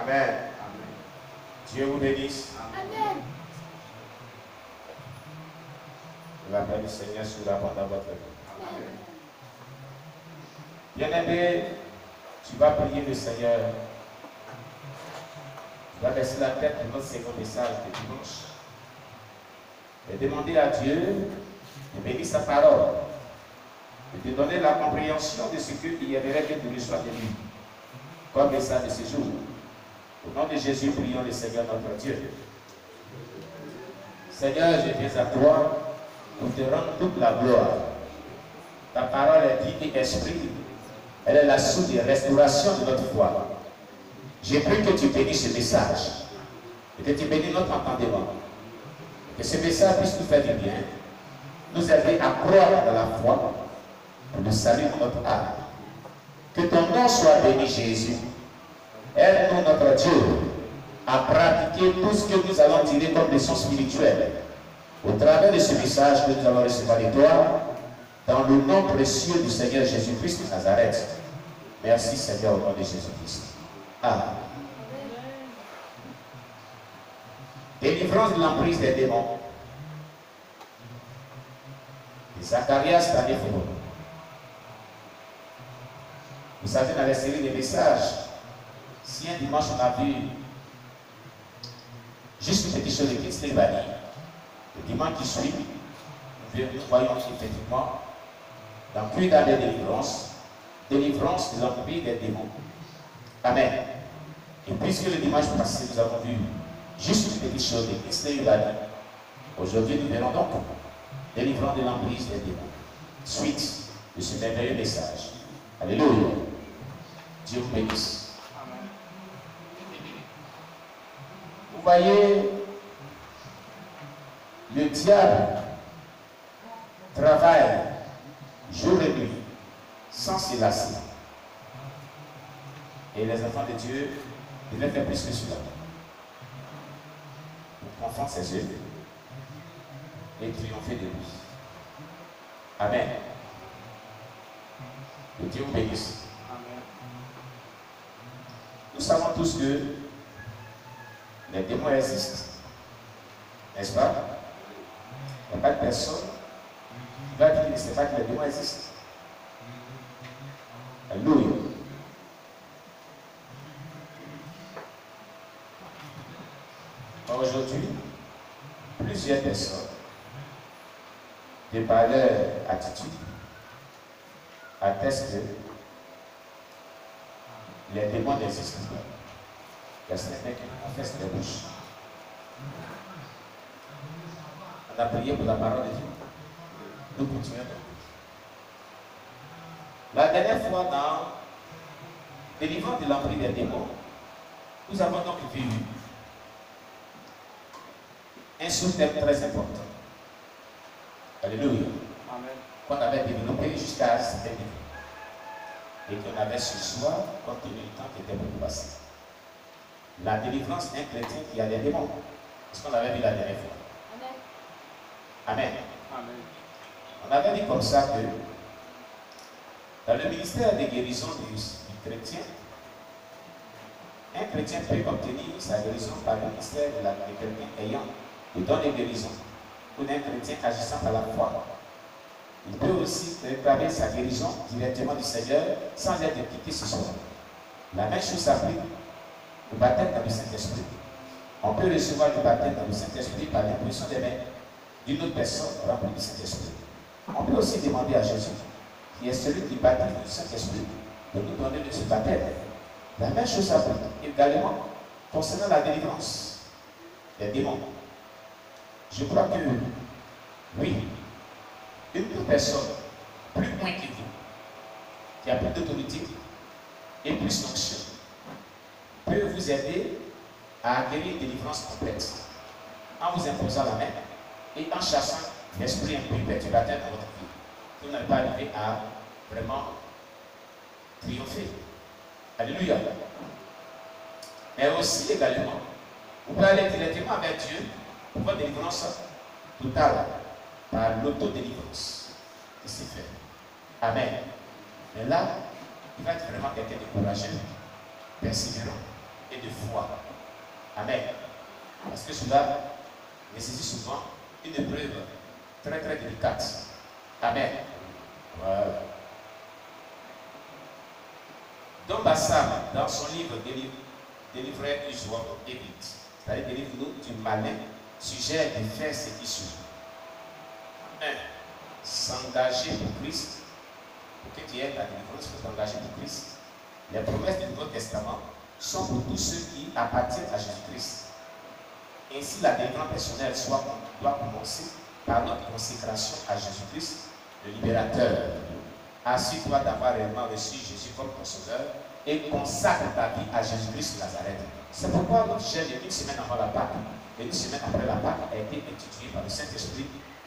Amen. Dieu vous bénisse. Amen. La paix du Seigneur sera pendant votre vie. Bien-aimé, tu vas prier le Seigneur. Tu vas baisser la tête pour notre second message de dimanche. Et demander à Dieu de bénir sa parole. De te donner la compréhension de ce qu'il aimerait que tu reçoives de lui. Comme message de ce jour. Au nom de Jésus, prions le Seigneur notre Dieu. Seigneur, je viens à toi pour te rendre toute la gloire. Ta parole est vie et esprit. Elle est la source de restauration de notre foi. J'ai pris que tu bénisses ce message. Et que tu bénisses notre entendement. Que ce message puisse nous faire du bien. Nous aider à croire dans la foi. Pour le salut de notre âme. Que ton nom soit béni, Jésus. Aide-nous, notre Dieu, à pratiquer tout ce que nous allons tirer comme leçon spirituelle. Au travers de ce message que nous allons recevoir de toi, dans le nom précieux du Seigneur Jésus-Christ de Nazareth. Merci, Seigneur, au nom de Jésus-Christ. Amen. Délivrance de l'emprise des démons. De Zacharias Tanéfo. Vous savez, dans la série des messages, si un dimanche on a vu juste une petite chose de Kingsley Bani, le dimanche qui suit, nous voyons effectivement dans plus d'années de délivrance de l'emprise des démons. Amen. Et puisque le dimanche passé, nous avons vu juste une petite chose de Kingsley Bani, aujourd'hui nous verrons donc délivrance de l'emprise des démons. Suite de ce merveilleux message. Alléluia. Dieu vous bénisse. Amen. Vous voyez, le diable travaille jour et nuit sans se lasser. Et les enfants de Dieu devaient faire plus que cela. Pour confondre ses yeux et triompher de lui. Amen. Que Dieu vous bénisse. Amen. Nous savons tous que les démons existent. N'est-ce pas? Il n'y a pas de personne qui va dire qu'il ne sait pas que les démons existent. Alléluia. Aujourd'hui, plusieurs personnes, de par leur attitude, attestent que les démons n'existent pas. Il y a certains qui confessent des bouches. On a prié pour la parole de Dieu. Nous continuons. La dernière fois, dans délivrance de l'emprise des démons, nous avons donc vu un sous-thème très important. Alléluia. Amen. Qu'on avait développé jusqu'à cet niveau. Et qu'on avait ce soir, compte tenu du temps qui était beaucoup passé. La délivrance d'un chrétien qui a des démons. C'est ce qu'on avait vu la dernière fois. Amen. Amen. On avait dit comme ça que dans le ministère de guérison du chrétien, un chrétien peut obtenir sa guérison par le ministère de quelqu'un ayant le don de guérison ou d'un chrétien agissant par la foi. Il peut aussi réclamer sa guérison directement du Seigneur sans être impliqué ce soir. La même chose s'applique au baptême dans le Saint-Esprit. On peut recevoir le baptême dans le Saint-Esprit par l'impression des mains d'une autre personne remplie du Saint-Esprit. On peut aussi demander à Jésus, qui est celui qui baptise du Saint-Esprit, de nous donner de ce baptême. La même chose s'applique également concernant la délivrance des démons. Je crois que, oui, une personne plus moins que vous, qui a plus d'autorité et plus d'onction, peut vous aider à acquérir une délivrance complète en vous imposant la main et en chassant l'esprit impur perturbateur dans votre vie. Vous n'allez pas arriver à vraiment triompher. Alléluia. Mais aussi également, vous pouvez aller directement avec Dieu pour votre délivrance totale par l'autodélivrance qui s'est fait. Amen. Mais là, il va être vraiment quelqu'un de courageux, persévérant. et de foi. Amen. Parce que cela nécessite souvent une épreuve très très délicate. Amen. Voilà. Don Bassam, dans son livre Délivrer du joie évite, c'est-à-dire délivre-nous du malin, suggère de faire ce qui suit. 1. S'engager pour Christ. Pour que tu aies la délivrance, il faut t'engager pour Christ. Les promesses du Nouveau Testament sont pour tous ceux qui appartiennent à Jésus-Christ. Ainsi, la délivrance personnelle doit commencer par notre consécration à Jésus-Christ, le libérateur. Assure-toi d'avoir réellement reçu Jésus comme ton sauveur et consacre ta vie à Jésus-Christ de Nazareth. C'est pourquoi notre gel de 1 semaine avant la Pâque et 1 semaine après la Pâque a été institué par le Saint-Esprit,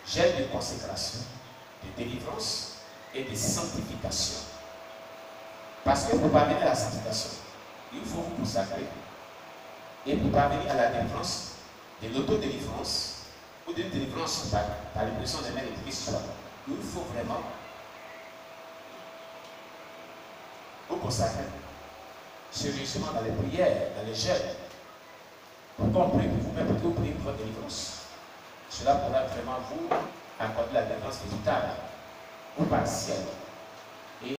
gel de consécration, de délivrance et de sanctification. Parce que pour parvenir à la sanctification, il faut vous consacrer. Et pour parvenir à la délivrance, de l'autodélivrance ou d'une délivrance par l'impression des mains de Christ, il faut vraiment vous consacrer sérieusement dans les prières, dans les jeûnes, pour qu'on prie pour vous-même, pour que vous priez pour votre délivrance. Cela pourra vraiment vous accorder la délivrance véritable ou partielle.